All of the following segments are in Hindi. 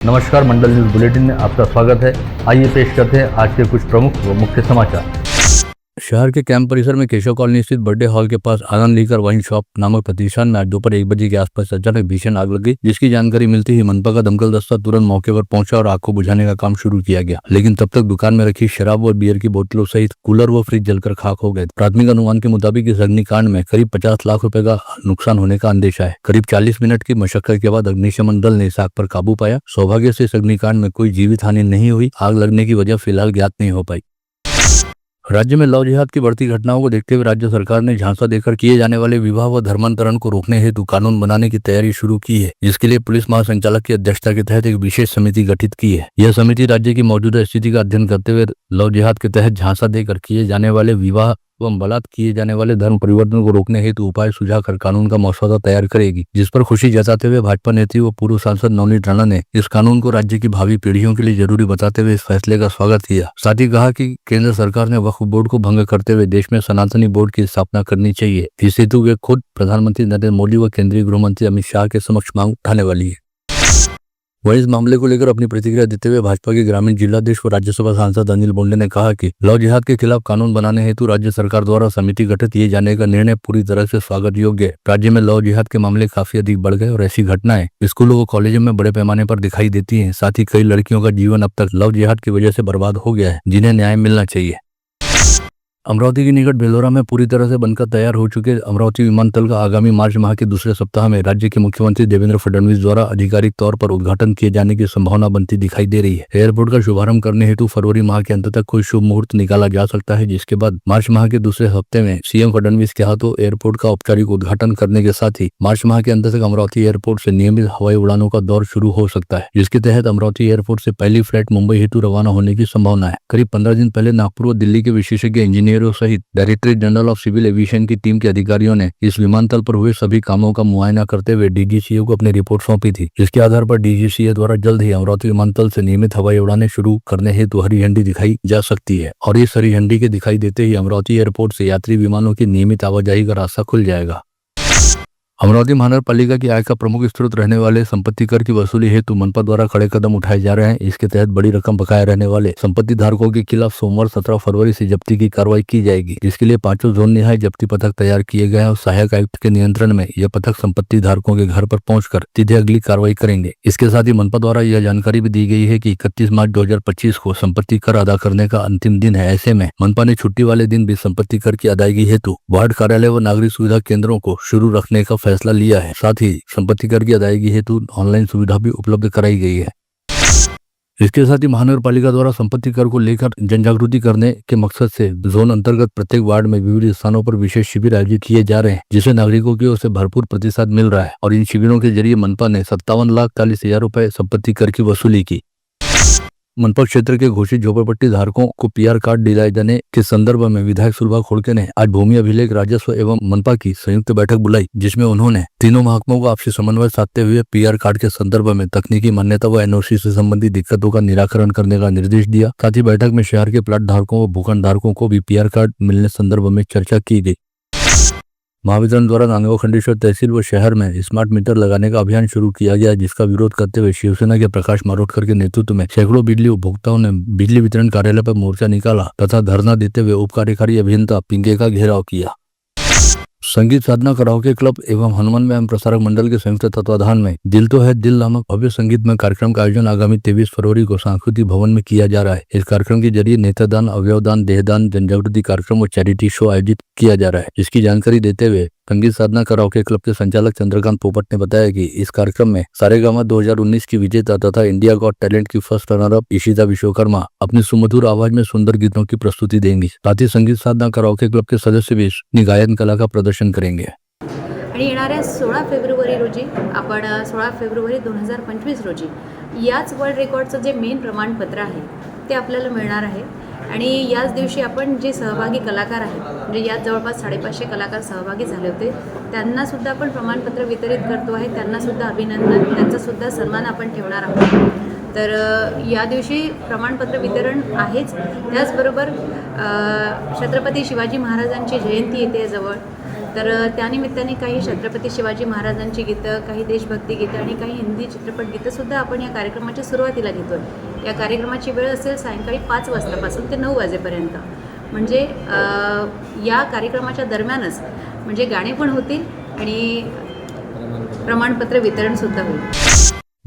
नमस्कार, मंडल न्यूज बुलेटिन में आपका स्वागत है। आइए पेश करते हैं आज के कुछ प्रमुख व मुख्य समाचार। शहर के कैंप परिसर में केशव कॉलोनी स्थित बर्थडे हॉल के पास आनंद लीकर वाइन शॉप नामक प्रतिष्ठान में आज दोपहर 1 बजे के आसपास अचानक भीषण आग लग गई, जिसकी जानकारी मिलती ही मनपा का दमकल दस्ता तुरंत मौके पर पहुंचा और आग को बुझाने का काम शुरू किया गया। लेकिन तब तक दुकान में रखी शराब और बियर की बोतलों सहित कूलर व फ्रिज जलकर खाक हो गए। प्राथमिक अनुमान के मुताबिक इस अग्निकांड में करीब 50 लाख रुपए का नुकसान होने का अंदेशा है। करीब 40 मिनट की मशक्कत के बाद अग्निशमन दल ने इस आग पर काबू पाया। सौभाग्य से इस अग्निकांड में कोई जीवित हानि नहीं हुई। आग लगने की वजह फिलहाल ज्ञात नहीं हो पाई। राज्य में लव जिहाद की बढ़ती घटनाओं को देखते हुए राज्य सरकार ने झांसा देकर किए जाने वाले विवाह व धर्मांतरण को रोकने हेतु कानून बनाने की तैयारी शुरू की है, जिसके लिए पुलिस महासंचालक की अध्यक्षता के तहत एक विशेष समिति गठित की है। यह समिति राज्य की मौजूदा स्थिति का अध्ययन करते हुए लव जिहाद के तहत झांसा देकर किए जाने वाले विवाह एवं बलात् किए जाने वाले धर्म परिवर्तन को रोकने हेतु उपाय सुझाकर कानून का मसौदा तैयार करेगी, जिस पर खुशी जताते हुए भाजपा नेत्री व पूर्व सांसद नवनीत राणा ने इस कानून को राज्य की भावी पीढ़ियों के लिए जरूरी बताते हुए इस फैसले का स्वागत किया। साथ ही कहा कि केंद्र सरकार ने वक्फ बोर्ड को भंग करते हुए देश में सनातनी बोर्ड की स्थापना करनी चाहिए। इस हेतु वे खुद प्रधानमंत्री नरेंद्र मोदी व केंद्रीय गृह मंत्री अमित शाह के समक्ष मांग उठाने वाली है। वहीं इस मामले को लेकर अपनी प्रतिक्रिया देते हुए भाजपा के ग्रामीण जिलाध्यक्ष व राज्यसभा सांसद अनिल बोंडे ने कहा कि लव जिहाद के खिलाफ कानून बनाने हेतु राज्य सरकार द्वारा समिति गठित किए जाने का निर्णय पूरी तरह से स्वागत योग्य है। राज्य में लव जिहाद के मामले काफी अधिक बढ़ गए और ऐसी घटनाएं स्कूलों व कॉलेजों में बड़े पैमाने पर दिखाई देती है। साथ ही कई लड़कियों का जीवन अब तक लव जिहाद की वजह से बर्बाद हो गया है, जिन्हें न्याय मिलना चाहिए। अमरावती के निकट बेलोरा में पूरी तरह से बनकर तैयार हो चुके अमरावती विमानतल का आगामी मार्च माह के दूसरे सप्ताह में राज्य के मुख्यमंत्री देवेंद्र फडणवीस द्वारा आधिकारिक तौर पर उद्घाटन किए जाने की संभावना बनती दिखाई दे रही है। एयरपोर्ट का शुभारंभ करने हेतु फरवरी माह के अंत तक कोई शुभ मुहूर्त निकाला जा सकता है, जिसके बाद मार्च माह के दूसरे हफ्ते में सीएम फडणवीस के हाथों एयरपोर्ट का औपचारिक उद्घाटन करने के साथ ही मार्च माह के अंत तक अमरावती एयरपोर्ट से नियमित हवाई उड़ानों का दौर शुरू हो सकता है, जिसके तहत अमरावती एयरपोर्ट से पहली फ्लाइट मुंबई हेतु रवाना होने की संभावना है। करीब 15 दिन पहले नागपुर व दिल्ली के विशेषज्ञ इंजीनियरों सहित directorate general of civil aviation की टीम के अधिकारियों ने इस विमानतल पर हुए सभी कामों का मुआयना करते हुए डीजीसीए को अपनी रिपोर्ट सौंपी थी, जिसके आधार पर डीजीसीए द्वारा जल्द ही अमरावती विमानतल से नियमित हवाई उड़ानें शुरू करने हेतु हरी झंडी दिखाई जा सकती है और इस हरी झंडी के दिखाई देते ही अमरावती एयरपोर्ट से यात्री विमानों की नियमित आवाजाही का रास्ता खुल जाएगा। अमरावती महानगर पालिका की आय का प्रमुख स्रोत रहने वाले संपत्ति कर की वसूली हेतु मनपा द्वारा कड़े कदम उठाए जा रहे हैं। इसके तहत बड़ी रकम बकाया रहने वाले संपत्ति धारकों के खिलाफ सोमवार 17 फरवरी से जब्ती की कार्रवाई की जाएगी, जिसके लिए 5 जोन निहाय जब्ती पथक तैयार किए गए हैं और सहायक आयुक्त के नियंत्रण में यह पथक संपत्ति धारकों के घर पर पहुंचकर सीधे अगली कार्रवाई करेंगे। इसके साथ ही मनपा द्वारा यह जानकारी भी दी गई है कि 31 मार्च 2025 को संपत्ति कर अदा करने का अंतिम दिन है। ऐसे में मनपा ने छुट्टी वाले दिन भी संपत्ति कर की अदायगी हेतु वार्ड कार्यालय व नागरिक सुविधा केंद्रों को शुरू रखने का फैसला लिया है। साथ ही संपत्ति कर की अदायगी हेतु ऑनलाइन सुविधा भी उपलब्ध कराई गई है। इसके साथ ही महानगर पालिका द्वारा संपत्ति कर को लेकर जनजागृति करने के मकसद से जोन अंतर्गत प्रत्येक वार्ड में विविध स्थानों पर विशेष शिविर आयोजित किए जा रहे हैं, जिसे नागरिकों की ओर से भरपूर प्रतिसाद मिल रहा है और इन शिविरों के जरिए मनपा ने 57,40,000 रुपए संपत्ति कर की वसूली की। मनपा क्षेत्र के घोषित झोपड़पट्टी धारकों को पीआर कार्ड दिलाए जाने के संदर्भ में विधायक सुलभा खोड़के ने आज भूमि अभिलेख, राजस्व एवं मनपा की संयुक्त बैठक बुलाई, जिसमें उन्होंने तीनों महकमों को आपसी समन्वय साधते हुए पीआर कार्ड के संदर्भ में तकनीकी मान्यता व एनओसी से संबंधित दिक्कतों का निराकरण करने का निर्देश दिया। साथ ही बैठक में शहर के प्लाट धारकों व भूखंड धारकों को भी पीआर कार्ड मिलने संदर्भ में चर्चा की गई। महावितरण द्वारा नांदगांव खंडेश्वर तहसील व शहर में स्मार्ट मीटर लगाने का अभियान शुरू किया गया, जिसका विरोध करते हुए शिवसेना के प्रकाश मारोटकर के नेतृत्व में सैकड़ों बिजली उपभोक्ताओं ने बिजली वितरण कार्यालय पर मोर्चा निकाला तथा धरना देते हुए उप कार्यकारी अभियंता पिंके का घेराव किया। संगीत साधना कराओके क्लब एवं हनुमान व्यायाम प्रसारक मंडल के संयुक्त तत्वाधान में दिल तो है दिल नामक भव्य संगीतमय कार्यक्रम का आयोजन आगामी 23 फरवरी को सांस्कृतिक भवन में किया जा रहा है। इस कार्यक्रम के जरिए नेत्रदान, अवयवदान, देहदान, जनजागृति कार्यक्रम और चैरिटी शो आयोजित किया जा रहा है, जिसकी जानकारी देते हुए संगीत साधना कराओके क्लब के संचालक चंद्रकांत पोपट ने बताया कि इस कार्यक्रम में सारेगामा 2019 की विजेता तथा इंडिया गॉट टैलेंट की first runner up Ishita Vishwakarma अपनी सुमधुर आवाज में सुंदर गीतों की प्रस्तुति देंगी। साथ ही संगीत साधना कराओके क्लब के सदस्य भी अपनी गायन कला का प्रदर्शन करेंगे। आणि येणाऱ्या 16 फेब्रुवारी रोजी आपण 16 फेब्रुवारी 2025 रोजी याच वर्ल्ड रेकॉर्डचं जे मेन प्रमाणपत्र आहे ते आपल्याला मिळणार आहे आणि याच दिवशी आपण जे सहभागी कलाकार आहेत, म्हणजे यात जवळपास 550 कलाकार सहभागी झाले होते, त्यांनासुद्धा आपण प्रमाणपत्र वितरित करतो आहे। त्यांनासुद्धा अभिनंदन, त्यांचासुद्धा सन्मान आपण ठेवणार आहोत। तर या दिवशी प्रमाणपत्र वितरण आहेच, त्याचबरोबर छत्रपती शिवाजी महाराजांची जयंती येते जवळ, तर त्यानिमित्ताने काही छत्रपती शिवाजी महाराजांची गीतं, काही देशभक्ती गीतं आणि काही हिंदी चित्रपट गीतंसुद्धा आपण या कार्यक्रमाच्या सुरुवातीला घेतो आहे. या कार्यक्रमाची वेळ असेल सायंकाळी 5 वाजतापासून ते 9 वाजेपर्यंत. म्हणजे या कार्यक्रमाच्या दरम्यानच म्हणजे गाणे पण होतील आणि प्रमाणपत्र वितरणसुद्धा होईल.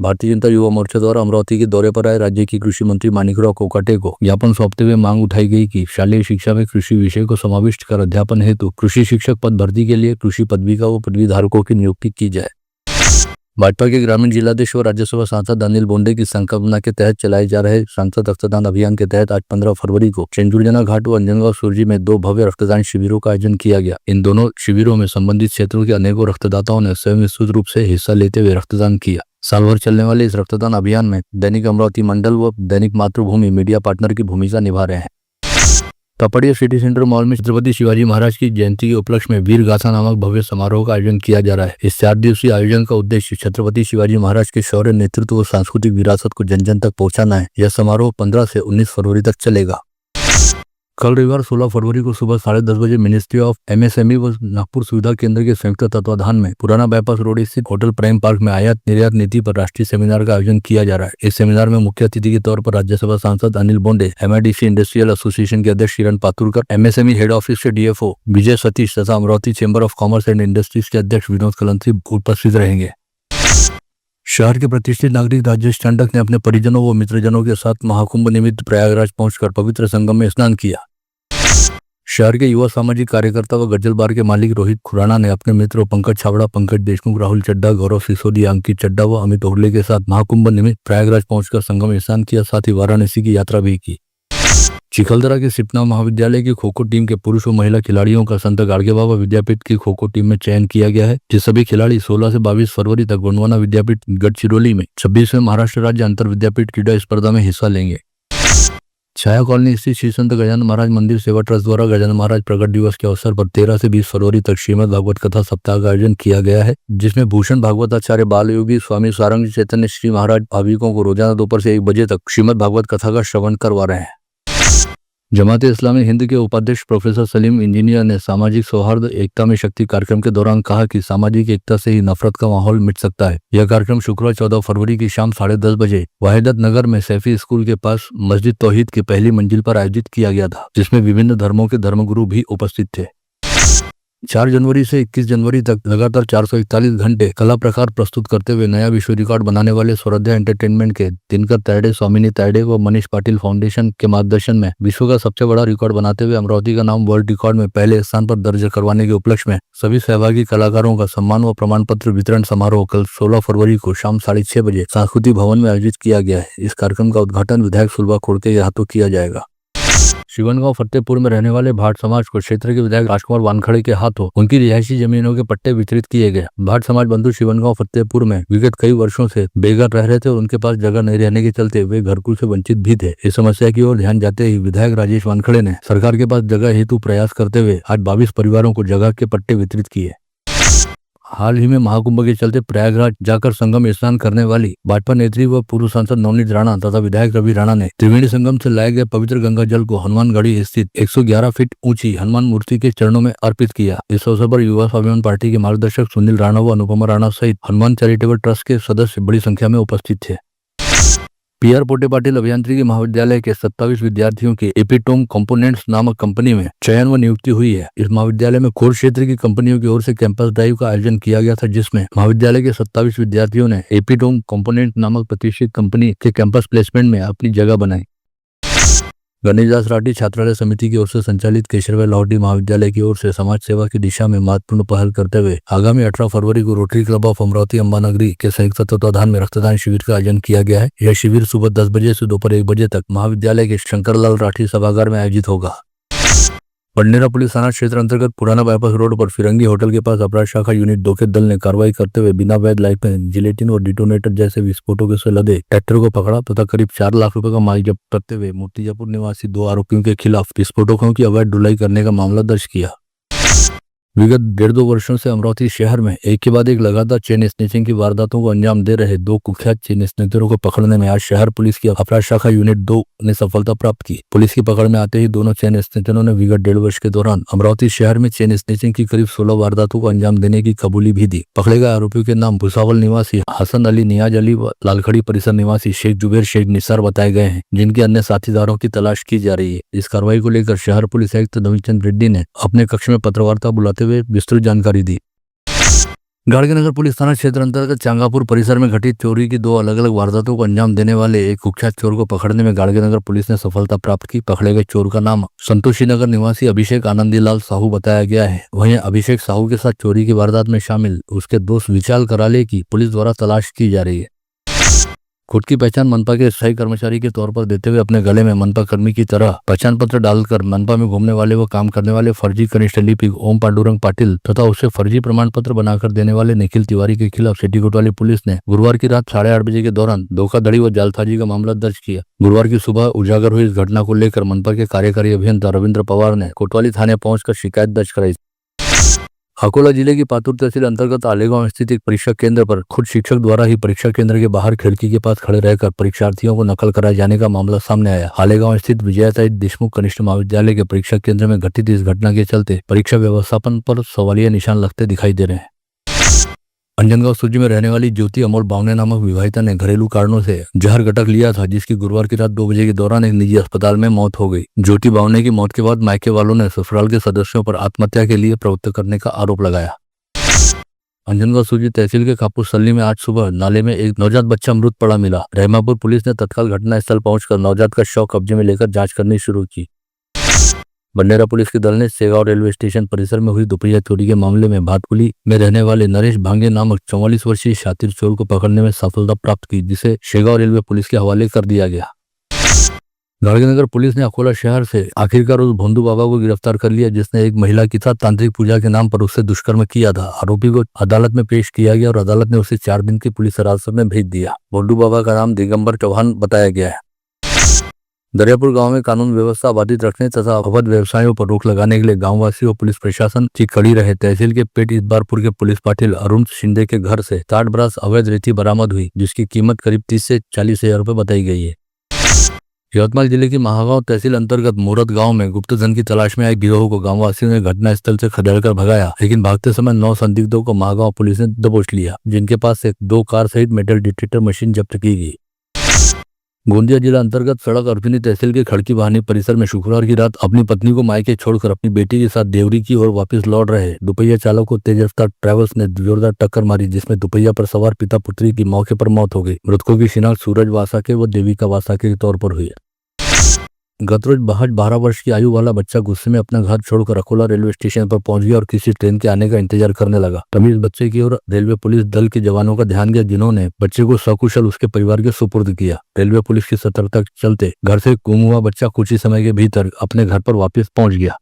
भारतीय जनता युवा मोर्चा द्वारा अमरावती के दौरे पर आए राज्य की कृषि मंत्री माणिकराव कोकाटे को ज्ञापन सौंपते हुए मांग उठाई गई कि शालेय शिक्षा में कृषि विषय को समाविष्ट कर अध्यापन हेतु कृषि शिक्षक पद भर्ती के लिए कृषि पदविका व पदवी धारकों की नियुक्ति की जाए। भाजपा के ग्रामीण जिलाध्यक्ष व राज्यसभा सांसद अनिल बोंडे की संकल्पना के तहत चलाए जा रहे सांसद रक्तदान अभियान के तहत आज 15 फरवरी को चंचुरजना घाट व अंजनगांव सुरजी में 2 भव्य रक्तदान शिविरों का आयोजन किया गया। इन दोनों शिविरों में संबंधित क्षेत्रों के अनेकों रक्तदाताओं ने स्वयं विस्तृत रूप से हिस्सा लेते हुए रक्तदान किया। साल भर चलने वाले इस रक्तदान अभियान में दैनिक अमरावती मंडल व दैनिक मातृभूमि मीडिया पार्टनर की भूमिका निभा रहे हैं। तपड़िया सिटी सेंटर मॉल में छत्रपति शिवाजी महाराज की जयंती के उपलक्ष्य में वीर गाथा नामक भव्य समारोह का आयोजन किया जा रहा है। इस 4 दिवसीय आयोजन का उद्देश्य छत्रपति शिवाजी महाराज के शौर्य, नेतृत्व व सांस्कृतिक विरासत को जन जन तक पहुंचाना है। यह समारोह 15 से 19 फरवरी तक चलेगा। कल रविवार 16 फरवरी को सुबह 10:30 बजे मिनिस्ट्री ऑफ MSME व नागपुर सुविधा केंद्र के संयुक्त तत्वाधान में पुराना बाईपास रोड स्थित होटल प्राइम पार्क में आयात निर्यात नीति पर राष्ट्रीय सेमिनार का आयोजन किया जा रहा है। इस सेमिनार में मुख्य अतिथि के तौर पर राज्यसभा सांसद Anil Bonde, MIDC industrial association के अध्यक्ष किरण पातुरकर, MSME हेड ऑफिस के DFO विजय सतीश तथा Amravati chamber of commerce and industries के अध्यक्ष विनोद कलंत्री उपस्थित रहेंगे। शहर के प्रतिष्ठित नागरिक राजेश टंडक ने अपने परिजनों व मित्रजनों के साथ महाकुंभ निमित्त प्रयागराज पहुंचकर पवित्र संगम में स्नान किया। शहर के युवा सामाजिक कार्यकर्ता व गजल बार के मालिक रोहित खुराना ने अपने मित्रों पंकज छाबड़ा, पंकज देशमुख, राहुल चड्डा, गौरव सिसोदिया, अंकित चड्डा व अमित ओहले के साथ महाकुंभ निमित्त प्रयागराज पहुंचकर संगम में स्नान किया। साथ ही वाराणसी की यात्रा भी की। चिखलदरा के सिपना महाविद्यालय की खो खो टीम के पुरुष व महिला खिलाड़ियों का संत गाड़गे बाबा विद्यापीठ की खो खो टीम में चयन किया गया है। ये सभी खिलाड़ी 16 से 22 फरवरी तक गोंडवाना विद्यापीठ गढ़चिरौली में 26वें महाराष्ट्र राज्य अंतर विद्यापीठ क्रीडा स्पर्धा में हिस्सा लेंगे। छाया कॉलोनी स्थित श्री संत गजानन महाराज मंदिर सेवा ट्रस्ट द्वारा गजानन महाराज प्रकट दिवस के अवसर पर 13 से 20 फरवरी तक श्रीमद् भागवत कथा सप्ताह का आयोजन किया गया है, जिसमें भूषण भागवताचार्य बाल योगी स्वामी सारंग चैतन्य श्री महाराज भाविकों को रोजाना दोपहर से 1 बजे तक श्रीमद् भागवत कथा का श्रवण करवा रहे हैं। जमात इस्लामी हिंद के उपाध्यक्ष प्रोफेसर सलीम इंजीनियर ने सामाजिक सौहार्द एकता में शक्ति कार्यक्रम के दौरान कहा कि सामाजिक एकता से ही नफरत का माहौल मिट सकता है। यह कार्यक्रम शुक्रवार 14 फरवरी की शाम 10:30 बजे वाहिदत नगर में सैफी स्कूल के पास मस्जिद तौहीद की पहली मंजिल पर आयोजित किया गया था, जिसमें विभिन्न धर्मों के धर्मगुरु भी उपस्थित थे। 4 जनवरी से 21 जनवरी तक लगातार 441 घंटे कला प्रकार प्रस्तुत करते हुए नया विश्व रिकॉर्ड बनाने वाले स्वराध्या एंटरटेनमेंट के दिनकर तायडे, स्वामिनी तायडे व मनीष पाटिल फाउंडेशन के मार्गदर्शन में विश्व का सबसे बड़ा रिकॉर्ड बनाते हुए अमरावती का नाम वर्ल्ड रिकॉर्ड में पहले स्थान पर दर्ज करवाने के उपलक्ष्य में सभी सहभागी कलाकारों का सम्मान व प्रमाण पत्र वितरण समारोह कल 16 फरवरी को शाम 6:30 बजे सांस्कृतिक भवन में आयोजित किया गया है। इस कार्यक्रम का उद्घाटन विधायक सुलभा खोड़के के हाथों किया जाएगा। शिवनगांव फतेहपुर में रहने वाले भाट समाज को क्षेत्र के विधायक राजकुमार वानखड़े के हाथों उनकी रिहायशी जमीनों के पट्टे वितरित किए गए। भाट समाज बंधु शिवनगांव फतेहपुर में विगत कई वर्षों से बेघर रह रहे थे और उनके पास जगह नहीं रहने के चलते वे घरकुल से वंचित भी थे। इस समस्या की ओर ध्यान जाते ही विधायक राजेश वानखड़े ने सरकार के पास जगह हेतु प्रयास करते हुए आज 22 परिवारों को जगह के पट्टे वितरित किए। हाल ही में महाकुंभ के चलते प्रयागराज जाकर संगम स्नान करने वाली भाजपा नेत्री व पूर्व सांसद नवनीत राणा तथा विधायक रवि राणा ने त्रिवेणी संगम से लाए गए पवित्र गंगा जल को हनुमानगढ़ी स्थित 111 फीट ऊंची हनुमान मूर्ति के चरणों में अर्पित किया। इस अवसर पर युवा स्वाभिमान पार्टी के मार्गदर्शक सुनील राणा व अनुपमा राणा सहित हनुमान चैरिटेबल ट्रस्ट के सदस्य बड़ी संख्या में उपस्थित थे। PR पोटे पाटिल अभियांत्रिकी महाविद्यालय के 27 विद्यार्थियों की एपिटोम कंपोनेंट्स नामक कंपनी में चयन व नियुक्ति हुई है। इस महाविद्यालय में खोर क्षेत्र की कंपनियों की ओर से कैंपस ड्राइव का आयोजन किया गया था, जिसमें महाविद्यालय के 27 विद्यार्थियों ने एपिटोम कंपोनेंट नामक प्रतिष्ठित कंपनी के कैंपस प्लेसमेंट में अपनी जगह बनाई। गणेशदास राठी छात्रालय समिति की ओर से संचालित केशरभाई लाहौटी महाविद्यालय की ओर से समाज सेवा की दिशा में महत्वपूर्ण पहल करते हुए आगामी 18 फरवरी को rotary club of Amravati Ambanagari के संयुक्त तत्वाधान में रक्तदान शिविर का आयोजन किया गया है। यह शिविर सुबह 10 बजे से दोपहर 1 बजे तक महाविद्यालय के शंकरलाल राठी सभागार में आयोजित होगा। बडनेरा पुलिस थाना क्षेत्र अंतर्गत पुराना बाईपास रोड पर फिरंगी होटल के पास अपराध शाखा यूनिट 2 के दल ने कार्रवाई करते हुए बिना वैध लाइसेंस, जिलेटिन और डिटोनेटर जैसे विस्फोटकों से लदे ट्रैक्टर को पकड़ा तथा करीब 4 लाख रुपए का माल जब्त करते हुए मूर्तिजापुर निवासी 2 आरोपियों के खिलाफ विस्फोटकों की अवैध ढुलाई करने का मामला दर्ज किया। विगत 1.5-2 वर्षों से अमरावती शहर में एक के बाद एक लगातार चेन स्नेचिंग की वारदातों को अंजाम दे रहे दो कुख्यात चेन स्नेचरों को पकड़ने में आज शहर पुलिस की अपराध शाखा यूनिट 2 ने सफलता प्राप्त की। पुलिस की पकड़ में आते ही दोनों चेन स्नेचरों ने विगत 1.5 वर्ष के दौरान अमरावती शहर में चेन स्नेचिंग की करीब 16 वारदातों को अंजाम देने की कबूली भी दी। पकड़े गए आरोपियों के नाम भुसावल निवासी हसन अली, नियाज अली व लालखड़ी परिसर निवासी शेख जुबेर शेख निसार बताए गए हैं, जिनके अन्य साथीदारों की तलाश की जा रही है। इस कार्रवाई को लेकर शहर पुलिस आयुक्त नवीनचंद रेड्डी ने अपने कक्ष में पत्रवार्ता बुलाते हुए विस्तृत जानकारी दी। गाड़गेनगर पुलिस थाना क्षेत्र अंतर्गत चांगापुर परिसर में घटित चोरी की 2 अलग अलग वारदातों को अंजाम देने वाले एक कुख्यात चोर को पकड़ने में गाड़गेनगर पुलिस ने सफलता प्राप्त की। पकड़े गए चोर का नाम संतोषी नगर निवासी अभिषेक आनंदीलाल साहू बताया गया है। वहीं अभिषेक साहू के साथ चोरी की वारदात में शामिल उसके दोस्त विशाल कराले की पुलिस द्वारा तलाश की जा रही है। खुद की पहचान मनपा के स्थायी कर्मचारी के तौर पर देते हुए अपने गले में मनपा कर्मी की तरह पहचान पत्र डालकर मनपा में घूमने वाले व काम करने वाले फर्जी कनिष्ठ लिपिक ओम पांडुरंग पाटिल तथा उसे फर्जी प्रमाण पत्र बनाकर देने वाले निखिल तिवारी के खिलाफ सिटी कोतवाली पुलिस ने गुरुवार की रात 8:30 बजे के दौरान धोखाधड़ी व जालसाजी का मामला दर्ज किया। गुरुवार की सुबह उजागर हुई इस घटना को लेकर मनपा के कार्यकारी अभियंता रविंद्र पवार ने कोतवाली थाने पहुंचकर शिकायत दर्ज कराई। अकोला जिले की पातुर तहसील अंतर्गत आलेगांव स्थित एक परीक्षा केंद्र पर खुद शिक्षक द्वारा ही परीक्षा केंद्र के बाहर खिड़की के पास खड़े रहकर परीक्षार्थियों को नकल कराए जाने का मामला सामने आया। आलेगांव स्थित विजयाताई देशमुख कनिष्ठ महाविद्यालय के परीक्षा केंद्र में घटित इस घटना के चलते परीक्षा व्यवस्थापन पर सवालिया निशान लगते दिखाई दे रहे हैं। अंजनगांव सूची में रहने वाली ज्योति अमोल बावने नामक विवाहिता ने घरेलू कारणों से जहर गटक लिया था, जिसकी गुरुवार की रात 2 बजे के दौरान एक निजी अस्पताल में मौत हो गई। ज्योति बावने की मौत के बाद मायके वालों ने ससुराल के सदस्यों पर आत्महत्या के लिए प्रवृत्त करने का आरोप लगाया। अंजनगांव सूची तहसील के कापूसल्ली में आज सुबह नाले में एक नवजात बच्चा मृत पड़ा मिला। रहमापुर पुलिस ने तत्काल घटनास्थल पहुंचकर नवजात का शव कब्जे में लेकर जांच करनी शुरू की। बंडेरा पुलिस के दल ने शेगांव रेलवे स्टेशन परिसर में हुई दोपहिया चोरी के मामले में भातकुली में रहने वाले नरेश भांगे नामक 44 वर्षीय शातिर चोर को पकड़ने में सफलता प्राप्त की, जिसे शेगांव रेलवे पुलिस के हवाले कर दिया गया। गाड़गेनगर पुलिस ने अकोला शहर से आखिरकार उस भोंदू बाबा को गिरफ्तार कर लिया, जिसने एक महिला के साथ तांत्रिक पूजा के नाम पर उससे दुष्कर्म किया था। आरोपी को अदालत में पेश किया गया और अदालत ने उसे 4 दिन की पुलिस हिरासत में भेज दिया। भोंदू बाबा का नाम दिगंबर चौहान बताया गया है। दरियापुर गांव में कानून व्यवस्था बाधित रखने तथा अवैध व्यवसायों पर रोक लगाने के लिए गांववासियों और पुलिस प्रशासन की खड़ी रहे। तहसील के पेट इतबारपुर के पुलिस पाटिल अरुण शिंदे के घर से 60 ब्रास अवैध रेती बरामद हुई, जिसकी कीमत करीब 30 से 40 हजार रुपए बताई गई है। यवतमाल जिले की महागांव तहसील अंतर्गत मूरत गांव में गुप्त धन की तलाश में आए गिरोह को गांववासियों ने घटनास्थल से खदेड़कर भगाया, लेकिन भागते समय 9 संदिग्धों को महागांव पुलिस ने दबोच लिया, जिनके पास से 2 कार सहित मेटल डिटेक्टर मशीन जब्त की गई। गोंदिया जिला अंतर्गत सड़क अर्जुनी तहसील के खड़की बहानी परिसर में शुक्रवार की रात अपनी पत्नी को मायके छोड़कर अपनी बेटी के साथ देवरी की ओर वापस लौट रहे दुपहिया चालक को तेज रफ्तार ट्रैवल्स ने जोरदार टक्कर मारी, जिसमें दुपहिया पर सवार पिता पुत्री की मौके पर मौत हो गई। मृतकों की शिनाख्त सूरज वासाके व देविका वासाके के तौर पर हुई है। गत रोज 12 वर्ष की आयु वाला बच्चा गुस्से में अपना घर छोड़कर अकोला रेलवे स्टेशन पर पहुंच गया और किसी ट्रेन के आने का इंतजार करने लगा। तभी इस बच्चे की ओर रेलवे पुलिस दल के जवानों का ध्यान गया, जिन्होंने बच्चे को सकुशल उसके परिवार के सुपुर्द किया। रेलवे पुलिस की सतर्कता के चलते घर से गुम हुआ बच्चा कुछ ही समय के भीतर अपने घर पर वापस पहुंच गया।